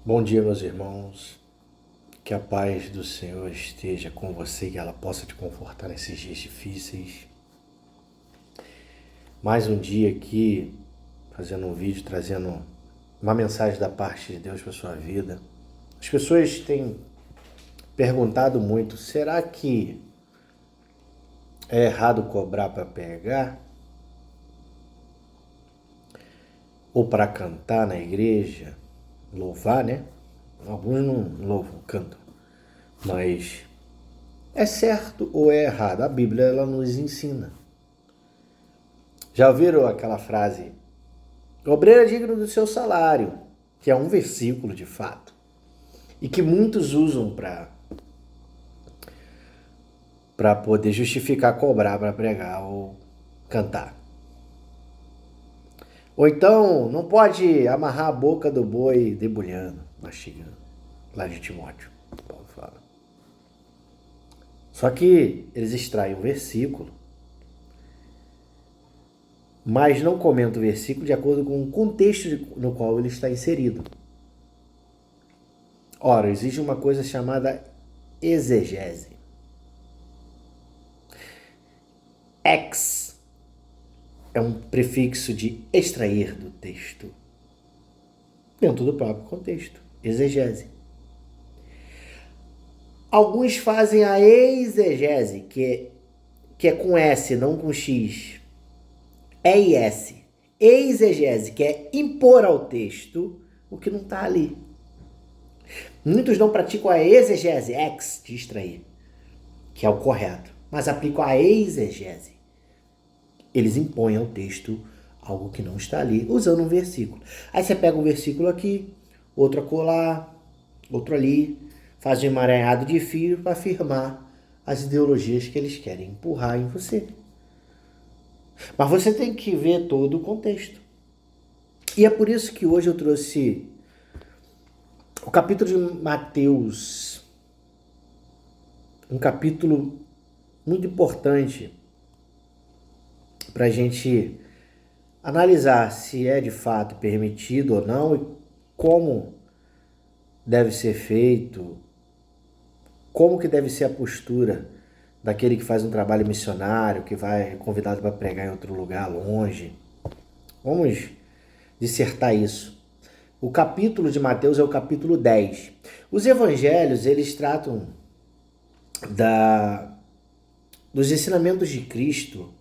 Bom dia, meus irmãos. Que a paz do Senhor esteja com você e que ela possa te confortar nesses dias difíceis. Mais um dia aqui, fazendo um vídeo, trazendo uma mensagem da parte de Deus para sua vida. As pessoas têm perguntado muito, será que é errado cobrar para pregar? Ou para cantar na igreja? Louvar, né? Alguns não louvam, cantam. Mas é certo ou é errado? A Bíblia ela nos ensina. Já ouviram aquela frase? O obreiro é digno do seu salário, que é um versículo de fato. E que muitos usam para poder justificar cobrar para pregar ou cantar. Ou então, não pode amarrar a boca do boi debulhando, mastigando. Lá de Timóteo, Paulo fala. Só que eles extraem o versículo, mas não comentam o versículo de acordo com o contexto no qual ele está inserido. Ora, existe uma coisa chamada exegese. Ex é um prefixo de extrair do texto, dentro do próprio contexto. Exegese. Alguns fazem a exegese, que é com S, não com X. EIS. Exegese, que é impor ao texto o que não está ali. Muitos não praticam a exegese, ex, de extrair, que é o correto, mas aplicam a exegese. Eles impõem ao texto algo que não está ali, usando um versículo. Aí você pega um versículo aqui, outro acolá, outro ali, faz um emaranhado de fio para afirmar as ideologias que eles querem empurrar em você. Mas você tem que ver todo o contexto. E é por isso que hoje eu trouxe o capítulo de Mateus, um capítulo muito importante para a gente analisar se é de fato permitido ou não e como deve ser feito, como que deve ser a postura daquele que faz um trabalho missionário, que vai convidado para pregar em outro lugar longe. Vamos dissertar isso. O capítulo de Mateus é o capítulo 10. Os evangelhos, eles tratam dos ensinamentos de Cristo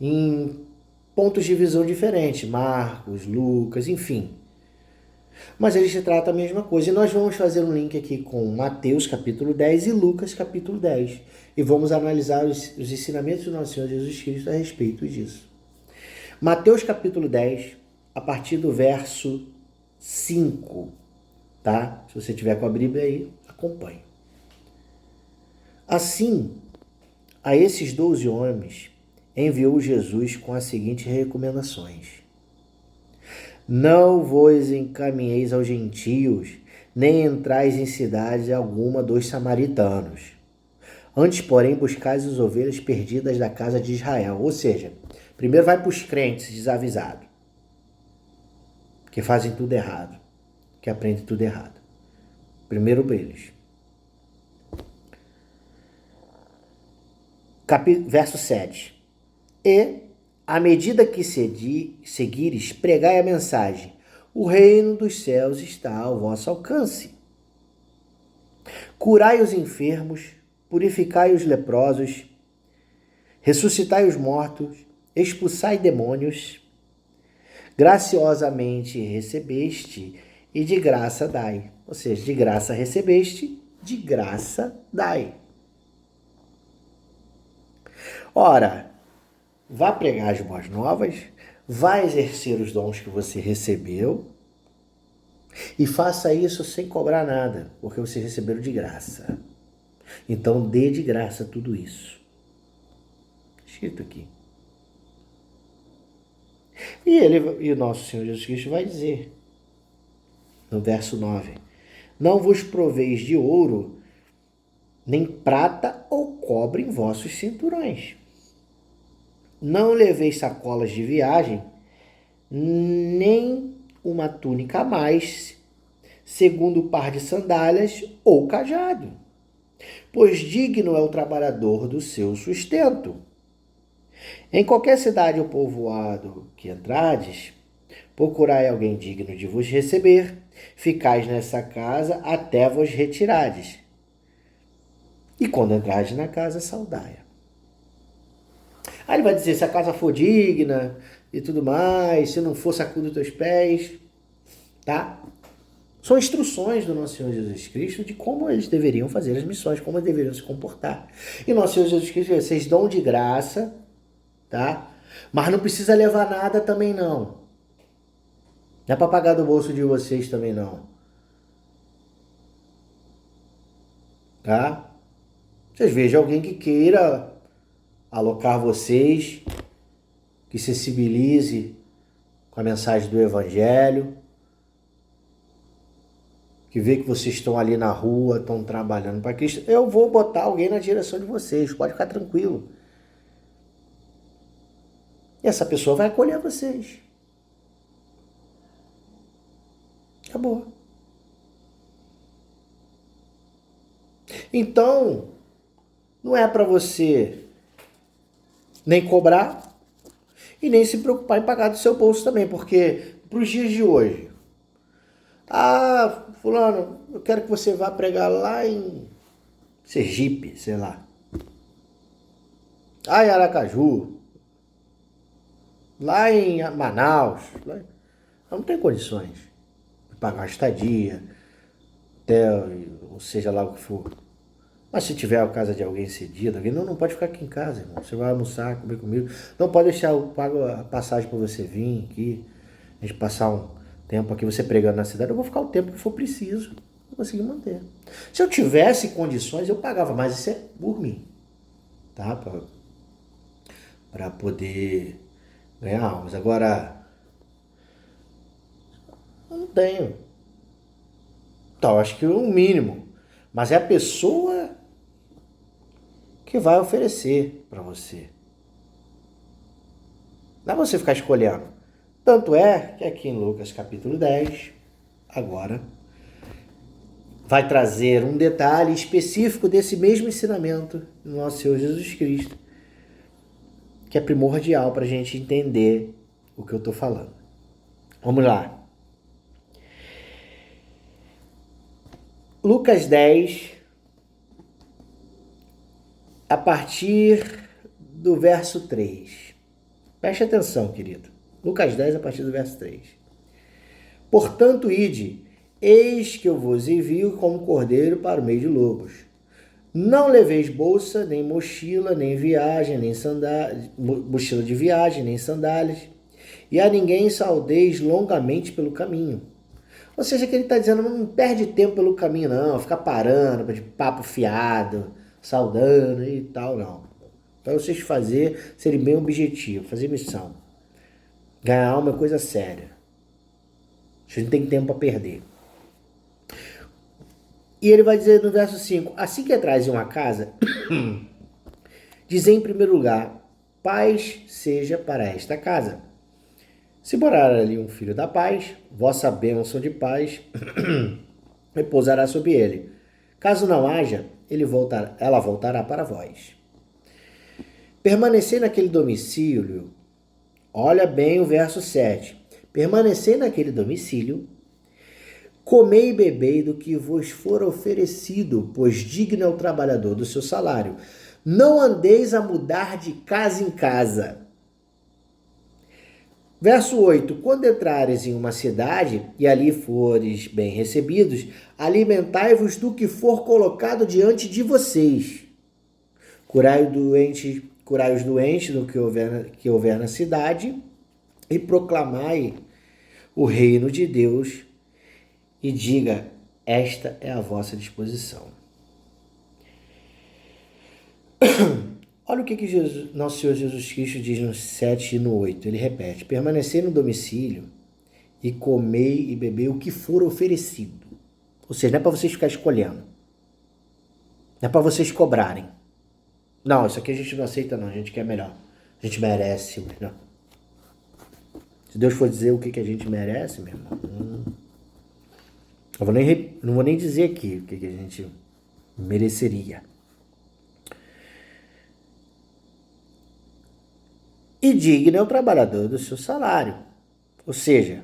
em pontos de visão diferentes, Marcos, Lucas, enfim. Mas eles tratam a mesma coisa. E nós vamos fazer um link aqui com Mateus capítulo 10 e Lucas capítulo 10. E vamos analisar os ensinamentos do nosso Senhor Jesus Cristo a respeito disso. Mateus capítulo 10, a partir do verso 5, tá? Se você tiver com a Bíblia aí, acompanhe. Assim, a esses 12 homens enviou Jesus com as seguintes recomendações: não vos encaminheis aos gentios, nem entrais em cidade alguma dos samaritanos. Antes, porém, buscais as ovelhas perdidas da casa de Israel. Ou seja, primeiro vai para os crentes desavisados, que fazem tudo errado, que aprendem tudo errado. Primeiro para eles. Verso 7. E, à medida que seguires, pregai a mensagem: o reino dos céus está ao vosso alcance. Curai os enfermos, purificai os leprosos, ressuscitai os mortos, expulsai demônios. Graciosamente recebeste e de graça dai. Ou seja, de graça recebeste, de graça dai. Ora, vá pregar as boas novas, vá exercer os dons que você recebeu e faça isso sem cobrar nada, porque vocês receberam de graça. Então dê de graça tudo isso. Escrito aqui. E o nosso Senhor Jesus Cristo vai dizer, no verso 9, não vos proveis de ouro, nem prata ou cobre em vossos cinturões. Não leveis sacolas de viagem, nem uma túnica a mais, segundo o par de sandálias ou cajado, pois digno é o trabalhador do seu sustento. Em qualquer cidade ou povoado que entrades, procurai alguém digno de vos receber, ficais nessa casa até vos retirades. E quando entrardes na casa, saudai-a. Aí ele vai dizer, se a casa for digna e tudo mais, se não for, sacuda os teus pés, tá? São instruções do nosso Senhor Jesus Cristo de como eles deveriam fazer as missões, como eles deveriam se comportar. E nosso Senhor Jesus Cristo, vocês dão de graça, tá? Mas não precisa levar nada também não. Não é para pagar do bolso de vocês também não. Tá? Vocês vejam alguém que queira alocar vocês, que sensibilize com a mensagem do Evangelho, que vê que vocês estão ali na rua, estão trabalhando para Cristo, eu vou botar alguém na direção de vocês, pode ficar tranquilo. E essa pessoa vai acolher vocês. Acabou. Então, não é para você nem cobrar e nem se preocupar em pagar do seu bolso também, porque para os dias de hoje, fulano, eu quero que você vá pregar lá em Sergipe, sei lá. Lá em Aracaju. Lá em Manaus. Não tem condições de pagar uma estadia, hotel, ou seja lá o que for. Mas se tiver a casa de alguém cedido, alguém não pode ficar aqui em casa, irmão. Você vai almoçar, comer comigo. Não pode deixar, eu pago a passagem para você vir aqui, a gente passar um tempo aqui, você pregando na cidade. Eu vou ficar o tempo que for preciso para conseguir manter. Se eu tivesse condições, eu pagava, mas isso é por mim, tá? Para poder ganhar almas. Agora, eu não tenho. Então, acho que o mínimo. Mas é a pessoa que vai oferecer para você. Não é você ficar escolhendo. Tanto é que aqui em Lucas capítulo 10, agora, vai trazer um detalhe específico desse mesmo ensinamento do nosso Senhor Jesus Cristo, que é primordial para a gente entender o que eu estou falando. Vamos lá. Lucas 10, a partir do verso 3. Preste atenção, querido. Lucas 10, a partir do verso 3. Portanto, ide, eis que eu vos envio como cordeiro para o meio de lobos. Não leveis bolsa, nem mochila, nem viagem, nem sandálias, mochila de viagem, nem sandálias, e a ninguém saudeis longamente pelo caminho. Ou seja, que ele está dizendo, não perde tempo pelo caminho não, ficar parando, de papo fiado, saudando e tal, não. Para vocês serem bem objetivos, fazer missão. Ganhar alma é coisa séria. A gente não tem tempo para perder. E ele vai dizer no verso 5, assim que entrais em uma casa, dizei em primeiro lugar, paz seja para esta casa. Se morar ali um filho da paz, vossa bênção de paz repousará sobre ele. Caso não haja, ela voltará para vós. Permanecer naquele domicílio, olha bem o verso 7. Permanecer naquele domicílio, comei e bebei do que vos for oferecido, pois digno é o trabalhador do seu salário. Não andeis a mudar de casa em casa. Verso 8. Quando entrares em uma cidade e ali fores bem recebidos, alimentai-vos do que for colocado diante de vocês. Curai os doentes do que houver na cidade e proclamai o reino de Deus e diga, esta é a vossa disposição. Olha o que nosso Senhor Jesus Cristo diz no 7 e no 8. Ele repete, permanecei no domicílio e comei e bebei o que for oferecido. Ou seja, não é para vocês ficarem escolhendo. Não é para vocês cobrarem. Não, isso aqui a gente não aceita não, a gente quer melhor. A gente merece, não. Se Deus for dizer o que a gente merece, meu irmão, Não vou nem dizer aqui o que a gente mereceria. E digno é o trabalhador do seu salário. Ou seja,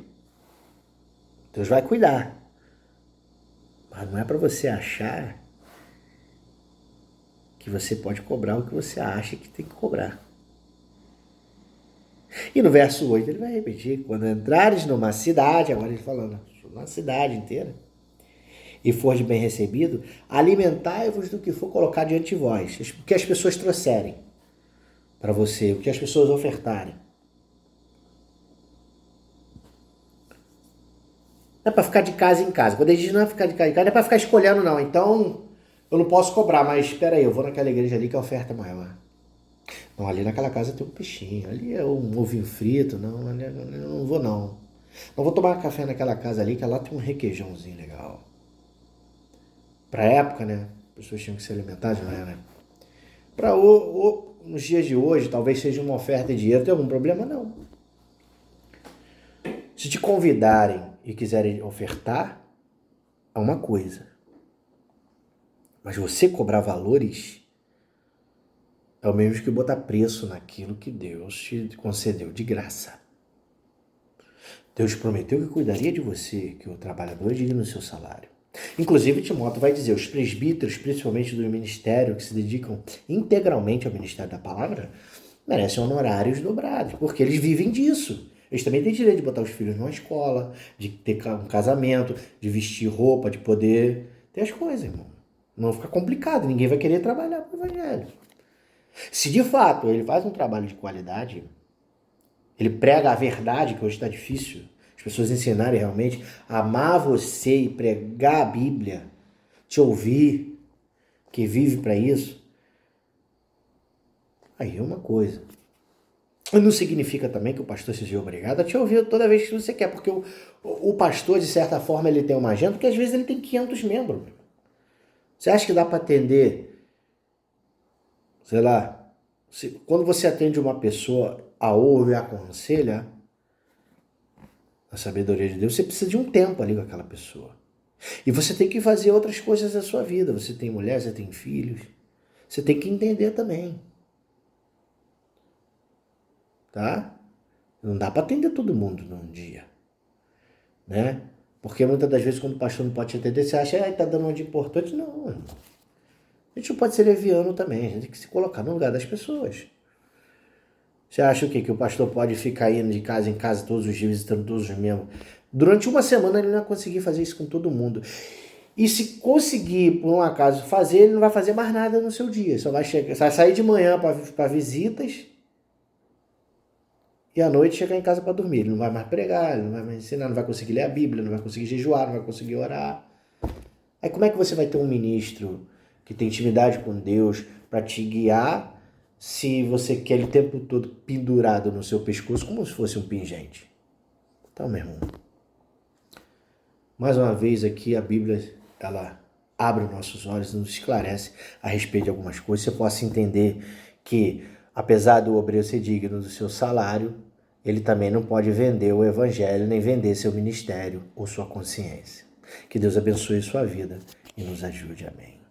Deus vai cuidar. Mas não é para você achar que você pode cobrar o que você acha que tem que cobrar. E no verso 8 ele vai repetir: quando entrares numa cidade, agora ele falando, uma cidade inteira, e for de bem recebido, alimentai-vos do que for colocar diante de vós, o que as pessoas trouxerem para você, o que as pessoas ofertarem. Não é para ficar de casa em casa. Quando ele diz não é ficar de casa em casa, não é para ficar escolhendo, não. Então, eu não posso cobrar, mas espera aí, eu vou naquela igreja ali que a oferta é maior. Não, ali naquela casa tem um peixinho, ali é um ovinho frito, não, ali eu não vou não. Não vou tomar café naquela casa ali, que lá tem um requeijãozinho legal. Pra época, né? As pessoas tinham que se alimentar, não é, né? Nos dias de hoje, talvez seja uma oferta de dinheiro, tem algum problema? Não. Se te convidarem e quiserem ofertar, é uma coisa. Mas você cobrar valores é o mesmo que botar preço naquilo que Deus te concedeu de graça. Deus prometeu que cuidaria de você, que o trabalhador é digno do seu salário. Inclusive, Timóteo vai dizer, os presbíteros, principalmente do ministério, que se dedicam integralmente ao ministério da palavra, merecem honorários dobrados, porque eles vivem disso. Eles também têm direito de botar os filhos numa escola, de ter um casamento, de vestir roupa, de poder ter as coisas, irmão. Não fica complicado, ninguém vai querer trabalhar para o evangelho. Se de fato ele faz um trabalho de qualidade, ele prega a verdade, que hoje está difícil, as pessoas ensinarem realmente a amar você e pregar a Bíblia, te ouvir, que vive para isso, aí é uma coisa. Não significa também que o pastor seja obrigado a te ouvir toda vez que você quer, porque o pastor, de certa forma, ele tem uma agenda, porque às vezes ele tem 500 membros. Você acha que dá para atender, sei lá, quando você atende uma pessoa, a ouve e a aconselha, a sabedoria de Deus, você precisa de um tempo ali com aquela pessoa. E você tem que fazer outras coisas da sua vida. Você tem mulher, você tem filhos. Você tem que entender também. Tá? Não dá para atender todo mundo num dia. Né? Porque muitas das vezes quando o pastor não pode te atender, você acha que está dando uma de importante. Não, irmão. A gente não pode ser leviano também. A gente tem que se colocar no lugar das pessoas. Você acha o quê? Que o pastor pode ficar indo de casa em casa todos os dias, visitando todos os membros? Durante uma semana ele não vai conseguir fazer isso com todo mundo. E se conseguir, por um acaso, fazer, ele não vai fazer mais nada no seu dia. Só vai sair de manhã para visitas e à noite chegar em casa para dormir. Ele não vai mais pregar, ele não vai mais ensinar, não vai conseguir ler a Bíblia, não vai conseguir jejuar, não vai conseguir orar. Aí como é que você vai ter um ministro que tem intimidade com Deus para te guiar se você quer ele o tempo todo pendurado no seu pescoço como se fosse um pingente? Então, meu irmão, mais uma vez aqui a Bíblia, ela abre os nossos olhos e nos esclarece a respeito de algumas coisas. Você possa entender que, apesar do obreiro ser digno do seu salário, ele também não pode vender o evangelho, nem vender seu ministério ou sua consciência. Que Deus abençoe sua vida e nos ajude. Amém.